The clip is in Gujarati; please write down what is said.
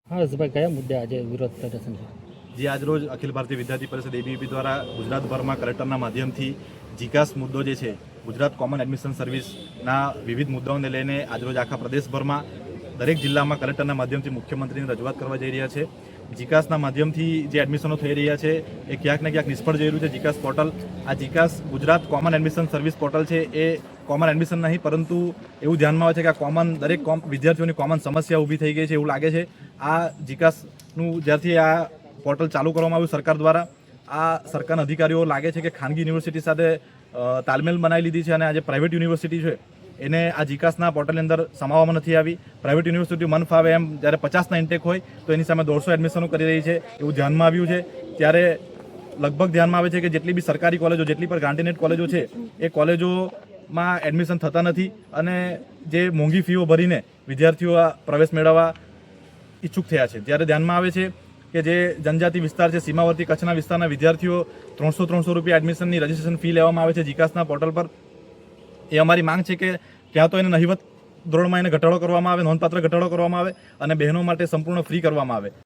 હા હર્ષભાઈ, કયા મુદ્દે આજે વિરોધ પ્રદર્શન છે? જે આજરોજ અખિલ ભારતીય વિદ્યાર્થી પરિષદ ABVP દ્વારા ગુજરાતભરમાં કલેક્ટરના માધ્યમથી જીકાસ મુદ્દો જે છે ગુજરાત કોમન એડમિશન સર્વિસના વિવિધ મુદ્દાઓને લઈને આજરોજ આખા પ્રદેશભરમાં દરેક જિલ્લામાં કલેક્ટરના માધ્યમથી મુખ્યમંત્રીને રજૂઆત કરવા જઈ રહ્યા છે. જીકાસના માધ્યમથી જે એડમિશનો થઈ રહ્યા છે એ ક્યાંક ને ક્યાંક નિષ્ફળ જઈ રહ્યું છે. જીકાસ પોર્ટલ, આ જીકાસ Gujarat common admission service portal છે એ કોમન એડમિશન નહીં, પરંતુ એવું ધ્યાનમાં આવે છે કે આ દરેક વિદ્યાર્થીઓની કોમન સમસ્યા ઊભી થઈ ગઈ છે એવું લાગે છે. આ જીકાસનું જ્યારથી આ પોર્ટલ ચાલુ કરવામાં આવ્યું સરકાર દ્વારા, આ સરકારના અધિકારીઓ લાગે છે કે ખાનગી યુનિવર્સિટી સાથે તાલમેલ બનાવી લીધી છે અને આજે પ્રાઇવેટ યુનિવર્સિટી છે એને આ જીકાસના પોર્ટલની અંદર સમાવવામાં નથી આવી. પ્રાઇવેટ યુનિવર્સિટી મન ફાવે એમ જ્યારે 50ના ઇન્ટેક હોય તો એની સામે 150 એડમિશનો કરી રહી છે એવું ધ્યાનમાં આવ્યું છે. ત્યારે લગભગ ધ્યાનમાં આવે છે કે જેટલી બી સરકારી કોલેજો, જેટલી પણ ગ્રાન્ટેડ કોલેજો છે એ કોલેજોમાં એડમિશન થતા નથી અને જે મોંઘી ફીઓ ભરીને વિદ્યાર્થીઓ આ પ્રવેશ મેળવવા ઈચ્છુક થયા છે. ત્યારે ધ્યાનમાં આવે છે કે જે જનજાતિ વિસ્તાર છે, સીમાવર્તી કચ્છના વિસ્તારના વિદ્યાર્થીઓ 300 રૂપિયા એડમિશનની રજિસ્ટ્રેશન ફી લેવામાં આવે છે જીકાસના પોર્ટલ પર. એ અમારી માંગ છે કે ક્યાં તો એને નહિવત ધોરણમાં એને ઘટાડો કરવામાં આવે, નોંધપાત્ર ઘટાડો કરવામાં આવે અને બહેનો માટે સંપૂર્ણ ફ્રી કરવામાં આવે.